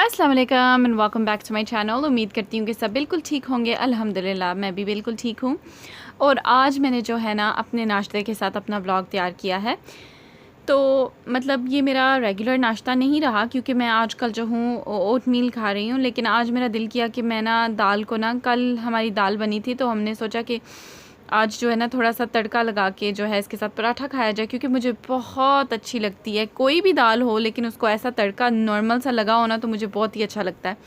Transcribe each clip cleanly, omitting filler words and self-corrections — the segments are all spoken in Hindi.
अस्सलाम वालेकुम and welcome back to my channel. उम्मीद करती हूँ कि सब बिल्कुल ठीक होंगे। अल्हम्दुलिल्लाह मैं भी बिल्कुल ठीक हूँ। और आज मैंने जो है ना अपने नाश्ते के साथ अपना व्लॉग तैयार किया है। तो मतलब ये मेरा रेगुलर नाश्ता नहीं रहा क्योंकि मैं आजकल जो हूँ ओट मील खा रही हूँ, लेकिन आज मेरा दिल किया कि मैं ना दाल को ना, कल हमारी दाल बनी थी तो हमने सोचा कि आज जो है ना थोड़ा सा तड़का लगा के जो है इसके साथ पराठा खाया जाए, क्योंकि मुझे बहुत अच्छी लगती है। कोई भी दाल हो लेकिन उसको ऐसा तड़का नॉर्मल सा लगा हो ना तो मुझे बहुत ही अच्छा लगता है।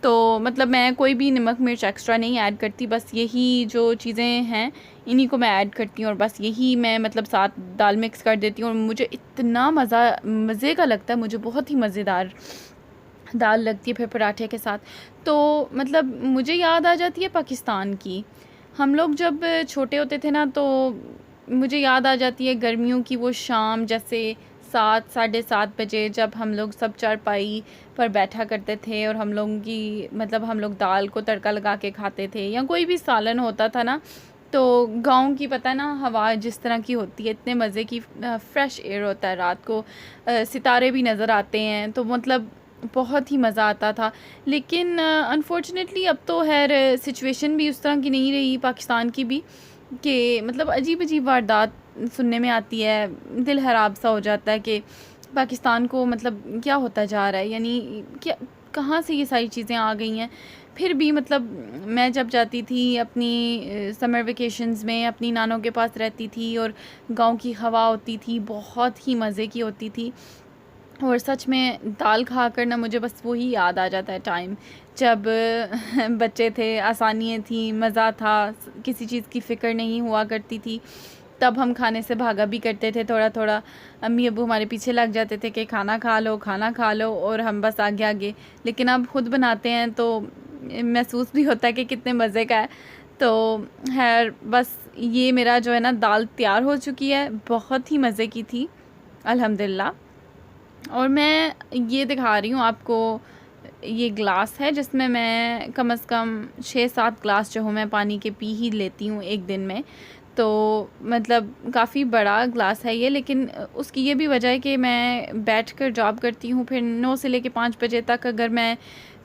तो मतलब मैं कोई भी नमक मिर्च एक्स्ट्रा नहीं ऐड करती, बस यही जो चीज़ें हैं इन्हीं को मैं ऐड करती हूँ और बस यही मैं मतलब साथ दाल मिक्स कर देती हूँ और मुझे इतना मज़े का लगता है, मुझे बहुत ही मज़ेदार दाल लगती है फिर पराठे के साथ। तो मतलब मुझे याद आ जाती है पाकिस्तान की। हम लोग जब छोटे होते थे ना तो मुझे याद आ जाती है गर्मियों की वो शाम, जैसे 7 साढ़े 7 बजे जब हम लोग सब चारपाई पर बैठा करते थे और हम लोगों की मतलब हम लोग दाल को तड़का लगा के खाते थे या कोई भी सालन होता था ना। तो गांव की पता है ना हवा जिस तरह की होती है, इतने मज़े की फ्रेश एयर होता है, रात को सितारे भी नज़र आते हैं, तो मतलब बहुत ही मज़ा आता था। लेकिन अनफॉर्चुनेटली अब तो खैर सिचुएशन भी उस तरह की नहीं रही पाकिस्तान की भी, कि मतलब अजीब अजीब वारदात सुनने में आती है। दिल खराब सा हो जाता है कि पाकिस्तान को मतलब क्या होता जा रहा है, यानी क्या कहाँ से ये सारी चीज़ें आ गई हैं। फिर भी मतलब मैं जब जाती थी अपनी समर वेकेशंस में अपनी नानों के पास रहती थी और गांव की हवा होती थी, बहुत ही मज़े की होती थी। और सच में दाल खाकर ना मुझे बस वही याद आ जाता है टाइम जब बच्चे थे, आसानियाँ थी, मज़ा था, किसी चीज़ की फ़िक्र नहीं हुआ करती थी। तब हम खाने से भागा भी करते थे थोड़ा थोड़ा। अम्मी अब्बू हमारे पीछे लग जाते थे कि खाना खा लो खाना खा लो, और हम बस आगे आगे। लेकिन अब खुद बनाते हैं तो महसूस भी होता है कि कितने मज़े का है। तो खैर बस ये मेरा जो है ना दाल तैयार हो चुकी है, बहुत ही मज़े की थी अल्हम्दुलिल्लाह। और मैं ये दिखा रही हूँ आपको, ये ग्लास है जिसमें मैं कम से कम 6-7 ग्लास जो हूँ मैं पानी के पी ही लेती हूँ एक दिन में। तो मतलब काफ़ी बड़ा ग्लास है ये, लेकिन उसकी ये भी वजह है कि मैं बैठकर जॉब करती हूँ, फिर 9 से लेके 5 बजे तक अगर मैं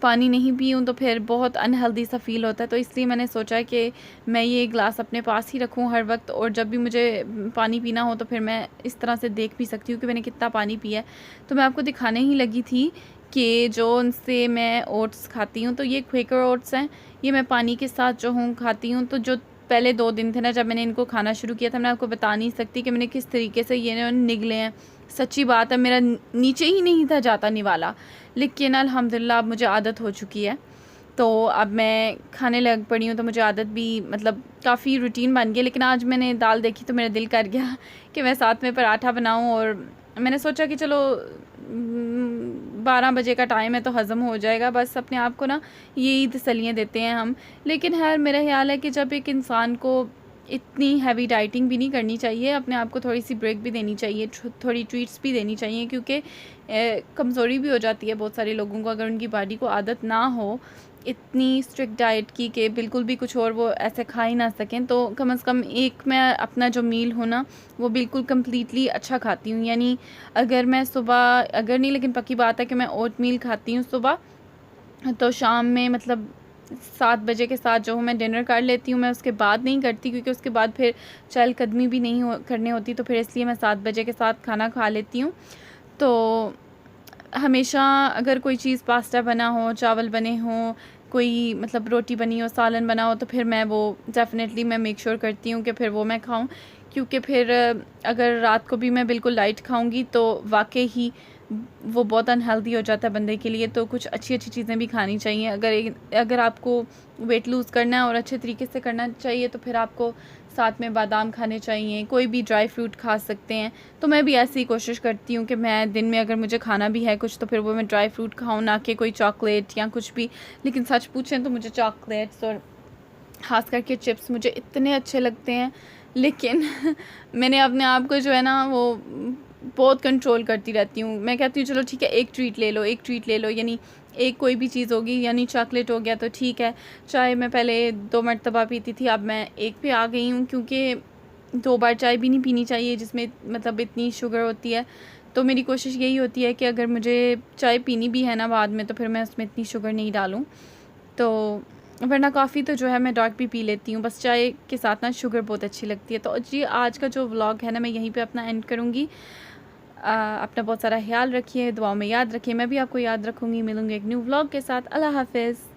पानी नहीं पीऊँ तो फिर बहुत अनहेल्दी सा फ़ील होता है। तो इसलिए मैंने सोचा कि मैं ये ग्लास अपने पास ही रखूँ हर वक्त, और जब भी मुझे पानी पीना हो तो फिर मैं इस तरह से देख भी सकती हूँ कि मैंने कितना पानी पिया है। तो मैं आपको दिखाने ही लगी थी कि जो उनसे मैं ओट्स खाती हूँ, तो ये क्वेकर ओट्स हैं। ये मैं पानी के साथ जो हूँ खाती हूँ। तो जो पहले 2 दिन थे ना जब मैंने इनको खाना शुरू किया था, मैं आपको बता नहीं सकती कि मैंने किस तरीके से ये निगले हैं। सच्ची बात है, मेरा नीचे ही नहीं था जाता निवाला, लेकिन अल्हम्दुलिल्लाह अब मुझे आदत हो चुकी है। तो अब मैं खाने लग पड़ी हूँ, तो मुझे आदत भी मतलब काफ़ी रूटीन बन गई। लेकिन आज मैंने दाल देखी तो मेरा दिल कर गया कि मैं साथ में पराठा बनाऊँ, और मैंने सोचा कि चलो 12 बजे का टाइम है तो हज़म हो जाएगा। बस अपने आप को ना यही तसल्लियाँ देते हैं हम। लेकिन खैर मेरा ख़्याल है कि जब एक इंसान को इतनी हैवी डाइटिंग भी नहीं करनी चाहिए, अपने आप को थोड़ी सी ब्रेक भी देनी चाहिए, थोड़ी ट्रीट्स भी देनी चाहिए, क्योंकि कमज़ोरी भी हो जाती है बहुत सारे लोगों को अगर उनकी बॉडी को आदत ना हो इतनी स्ट्रिक्ट डाइट की कि बिल्कुल भी कुछ और वो ऐसे खा ही ना सकें। तो कम से कम एक मैं अपना जो मील हो ना वो बिल्कुल कम्प्लीटली अच्छा खाती हूँ। यानी अगर मैं सुबह, अगर नहीं लेकिन पक्की बात है कि मैं ओट मील खाती हूँ सुबह, तो शाम में मतलब 7 बजे के साथ जो हूँ मैं डिनर कर लेती हूँ। मैं उसके बाद नहीं करती क्योंकि उसके बाद फिर चहलकदमी भी नहीं करनी होती, तो फिर इसलिए मैं 7 बजे के साथ खाना खा लेती हूँ। तो हमेशा अगर कोई चीज़ पास्ता बना हो, चावल बने हों, कोई मतलब रोटी बनी हो, सालन बना हो, तो फिर मैं वो डेफ़िनेटली मैं मेक श्योर करती हूँ कि फिर वो मैं खाऊँ। क्योंकि फिर अगर रात को भी मैं बिल्कुल लाइट खाऊँगी तो वाक़ई ही वो बहुत अनहेल्दी हो जाता है बंदे के लिए। तो कुछ अच्छी-अच्छी चीज़ें भी खानी चाहिए। अगर आपको वेट लूज़ करना है और अच्छे तरीके से करना चाहिए तो फिर आपको साथ में बादाम खाने चाहिए, कोई भी ड्राई फ्रूट खा सकते हैं। तो मैं भी ऐसी ही कोशिश करती हूँ कि मैं दिन में अगर मुझे खाना भी है कुछ तो फिर वो मैं ड्राई फ्रूट खाऊँ, ना कि कोई चॉकलेट या कुछ भी। लेकिन सच पूछें तो मुझे चॉकलेट्स और ख़ास करके चिप्स मुझे इतने अच्छे लगते हैं, लेकिन मैंने अपने आप को जो है ना वो बहुत कंट्रोल करती रहती हूँ। मैं कहती हूँ चलो ठीक है एक ट्रीट ले लो, एक ट्रीट ले लो, यानी एक कोई भी चीज़ होगी, यानी चॉकलेट हो गया तो ठीक है। चाय मैं पहले 2 मरतबा पीती थी, अब मैं 1 पे आ गई हूँ, क्योंकि 2 बार चाय भी नहीं पीनी चाहिए जिसमें मतलब इतनी शुगर होती है। तो मेरी कोशिश यही होती है कि अगर मुझे चाय पीनी भी है ना बाद में, तो फिर मैं उसमें इतनी शुगर नहीं डालूँ। तो वरना कॉफ़ी तो जो है मैं डार्क भी पी लेती हूँ, बस चाय के साथ ना शुगर बहुत अच्छी लगती है। तो जी आज का जो व्लॉग है ना मैं यहीं पे अपना एंड करूँगी। अपना बहुत सारा ख्याल रखिए, दुआओं में याद रखिए, मैं भी आपको याद रखूँगी। मिलूँगी एक न्यू व्लॉग के साथ। अल्लाह हाफ़िज़।